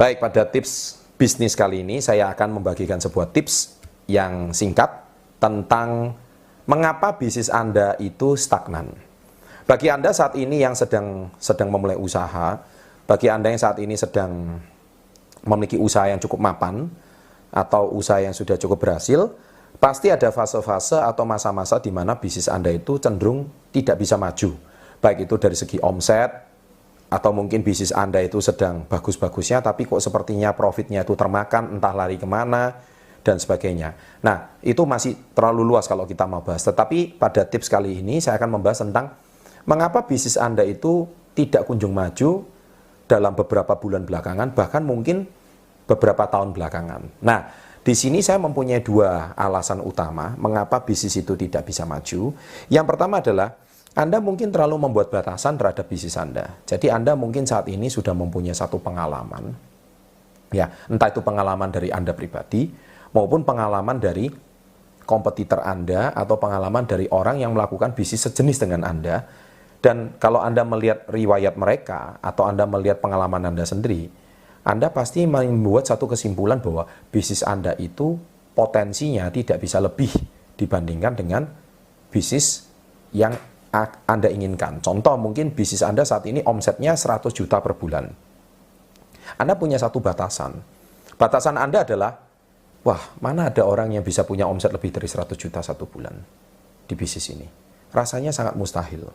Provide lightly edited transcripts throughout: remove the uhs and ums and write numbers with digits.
Baik, pada tips bisnis kali ini saya akan membagikan sebuah tips yang singkat tentang mengapa bisnis Anda itu stagnan. Bagi Anda saat ini yang sedang memulai usaha, bagi Anda yang saat ini sedang memiliki usaha yang cukup mapan atau usaha yang sudah cukup berhasil, pasti ada fase-fase atau masa-masa di mana bisnis Anda itu cenderung tidak bisa maju. Baik itu dari segi omset, atau mungkin bisnis Anda itu sedang bagus-bagusnya, tapi kok sepertinya profitnya itu termakan, entah lari kemana, dan sebagainya. Nah, itu masih terlalu luas kalau kita mau bahas. Tetapi pada tips kali ini, saya akan membahas tentang mengapa bisnis Anda itu tidak kunjung maju dalam beberapa bulan belakangan, bahkan mungkin beberapa tahun belakangan. Nah, di sini saya mempunyai dua alasan utama mengapa bisnis itu tidak bisa maju. Yang pertama adalah Anda mungkin terlalu membuat batasan terhadap bisnis Anda. Jadi Anda mungkin saat ini sudah mempunyai satu pengalaman, ya, entah itu pengalaman dari Anda pribadi maupun pengalaman dari kompetitor Anda atau pengalaman dari orang yang melakukan bisnis sejenis dengan Anda. Dan kalau Anda melihat riwayat mereka atau Anda melihat pengalaman Anda sendiri, Anda pasti membuat satu kesimpulan bahwa bisnis Anda itu potensinya tidak bisa lebih dibandingkan dengan bisnis yang Anda inginkan. Contoh, mungkin bisnis Anda saat ini omsetnya 100 juta per bulan. Anda punya satu batasan. Batasan Anda adalah, wah, mana ada orang yang bisa punya omset lebih dari 100 juta satu bulan di bisnis ini. Rasanya sangat mustahil.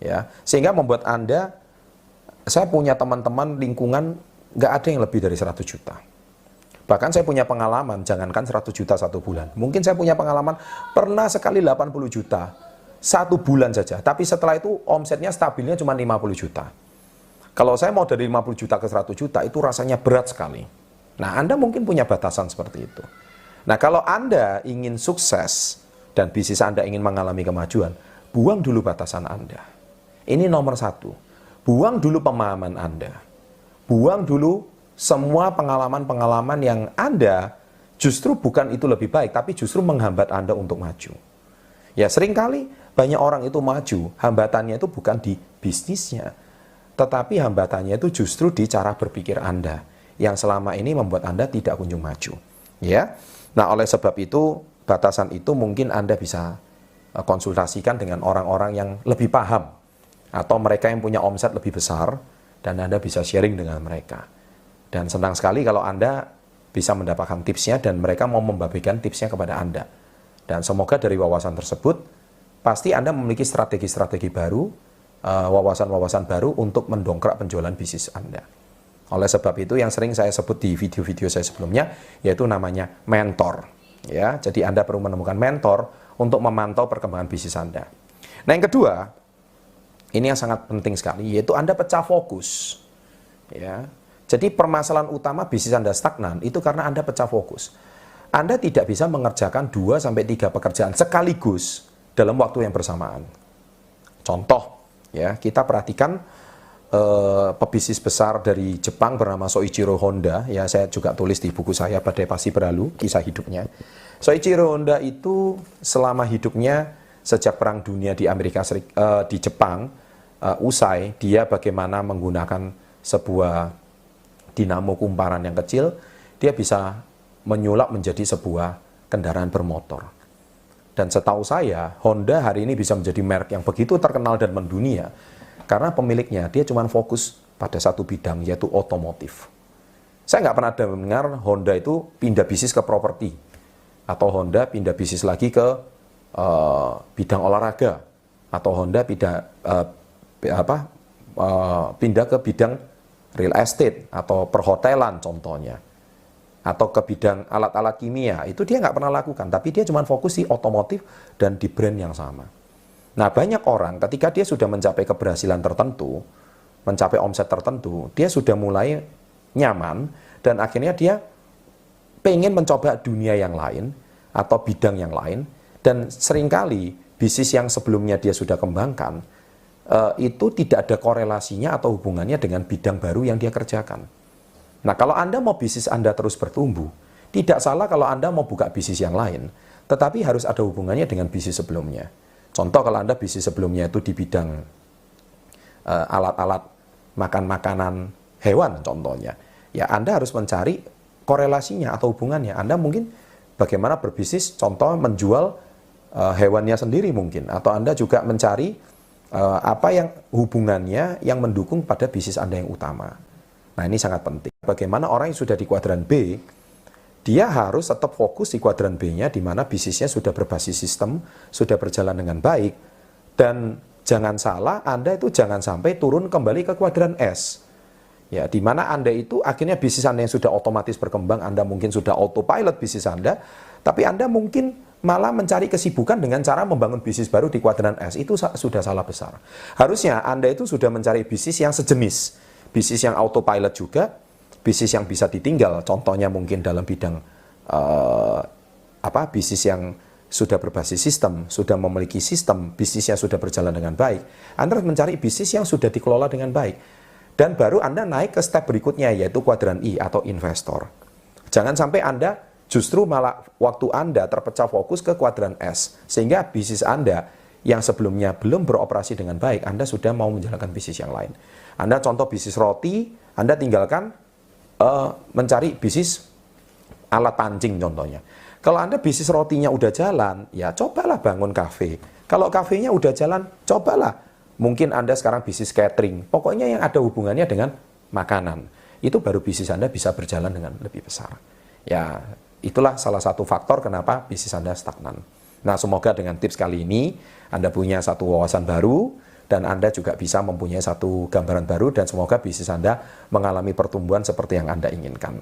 Ya, sehingga membuat Anda, saya punya teman-teman lingkungan, nggak ada yang lebih dari 100 juta. Bahkan saya punya pengalaman, jangankan 100 juta satu bulan. Mungkin saya punya pengalaman, pernah sekali 80 juta. Satu bulan saja, tapi setelah itu omsetnya stabilnya cuma 50 juta. Kalau saya mau dari 50 juta ke 100 juta, itu rasanya berat sekali. Nah, Anda mungkin punya batasan seperti itu. Nah, kalau Anda ingin sukses dan bisnis Anda ingin mengalami kemajuan, buang dulu batasan Anda. Ini nomor satu. Buang dulu pemahaman Anda. Buang dulu semua pengalaman-pengalaman yang Anda justru bukan itu lebih baik, tapi justru menghambat Anda untuk maju. Ya, seringkali banyak orang itu maju, hambatannya itu bukan di bisnisnya, tetapi hambatannya itu justru di cara berpikir Anda, yang selama ini membuat Anda tidak kunjung maju. Ya, nah oleh sebab itu, batasan itu mungkin Anda bisa konsultasikan dengan orang-orang yang lebih paham, atau mereka yang punya omset lebih besar, dan Anda bisa sharing dengan mereka. Dan senang sekali kalau Anda bisa mendapatkan tipsnya, dan mereka mau membagikan tipsnya kepada Anda. Dan semoga dari wawasan tersebut, pasti Anda memiliki strategi-strategi baru, wawasan-wawasan baru untuk mendongkrak penjualan bisnis Anda. Oleh sebab itu, yang sering saya sebut di video-video saya sebelumnya, yaitu namanya mentor. Ya, jadi Anda perlu menemukan mentor untuk memantau perkembangan bisnis Anda. Nah, yang kedua, ini yang sangat penting sekali, yaitu Anda pecah fokus. Ya, jadi permasalahan utama bisnis Anda stagnan itu karena Anda pecah fokus. Anda tidak bisa mengerjakan 2-3 pekerjaan sekaligus dalam waktu yang bersamaan. Contoh, ya, kita perhatikan pebisnis besar dari Jepang bernama Soichiro Honda. Ya, saya juga tulis di buku saya Badai Pasti Berlalu, kisah hidupnya. Soichiro Honda itu selama hidupnya sejak Perang Dunia di di Jepang usai, dia bagaimana menggunakan sebuah dinamo kumparan yang kecil, dia bisa menyulap menjadi sebuah kendaraan bermotor. Dan setahu saya, Honda hari ini bisa menjadi merek yang begitu terkenal dan mendunia karena pemiliknya, dia cuma fokus pada satu bidang, yaitu otomotif. Saya nggak pernah dengar Honda itu pindah bisnis ke properti, atau Honda pindah bisnis lagi ke bidang olahraga, atau Honda pindah ke bidang real estate atau perhotelan contohnya, atau ke bidang alat-alat kimia. Itu dia nggak pernah lakukan, tapi dia cuma fokus di otomotif dan di brand yang sama. Nah, banyak orang ketika dia sudah mencapai keberhasilan tertentu, mencapai omset tertentu, dia sudah mulai nyaman, dan akhirnya dia pengen mencoba dunia yang lain atau bidang yang lain, dan seringkali bisnis yang sebelumnya dia sudah kembangkan, itu tidak ada korelasinya atau hubungannya dengan bidang baru yang dia kerjakan. Nah, kalau Anda mau bisnis Anda terus bertumbuh, tidak salah kalau Anda mau buka bisnis yang lain, tetapi harus ada hubungannya dengan bisnis sebelumnya. Contoh, kalau Anda bisnis sebelumnya itu di bidang alat-alat makan makanan hewan contohnya, ya Anda harus mencari korelasinya atau hubungannya. Anda mungkin bagaimana berbisnis, contoh menjual hewannya sendiri mungkin, atau Anda juga mencari apa yang hubungannya yang mendukung pada bisnis Anda yang utama. Nah, ini sangat penting. Bagaimana orang yang sudah di kuadran B, dia harus tetap fokus di kuadran B-nya, di mana bisnisnya sudah berbasis sistem, sudah berjalan dengan baik, dan jangan salah, Anda itu jangan sampai turun kembali ke kuadran S. Ya, di mana Anda itu akhirnya bisnis Anda yang sudah otomatis berkembang, Anda mungkin sudah autopilot bisnis Anda, tapi Anda mungkin malah mencari kesibukan dengan cara membangun bisnis baru di kuadran S. Itu sudah salah besar. Harusnya Anda itu sudah mencari bisnis yang sejenis, bisnis yang autopilot juga, bisnis yang bisa ditinggal, contohnya mungkin dalam bidang bisnis yang sudah berbasis sistem, sudah memiliki sistem, bisnisnya sudah berjalan dengan baik. Anda harus mencari bisnis yang sudah dikelola dengan baik. Dan baru Anda naik ke step berikutnya, yaitu kuadran I atau investor. Jangan sampai Anda justru malah waktu Anda terpecah fokus ke kuadran S, sehingga bisnis Anda yang sebelumnya belum beroperasi dengan baik, Anda sudah mau menjalankan bisnis yang lain. Anda contoh bisnis roti, Anda tinggalkan mencari bisnis alat pancing contohnya. Kalau Anda bisnis rotinya udah jalan, ya cobalah bangun kafe. Kalau kafenya udah jalan, cobalah. Mungkin Anda sekarang bisnis catering. Pokoknya yang ada hubungannya dengan makanan. Itu baru bisnis Anda bisa berjalan dengan lebih besar. Ya, itulah salah satu faktor kenapa bisnis Anda stagnan. Nah, semoga dengan tips kali ini Anda punya satu wawasan baru, dan Anda juga bisa mempunyai satu gambaran baru, dan semoga bisnis Anda mengalami pertumbuhan seperti yang Anda inginkan.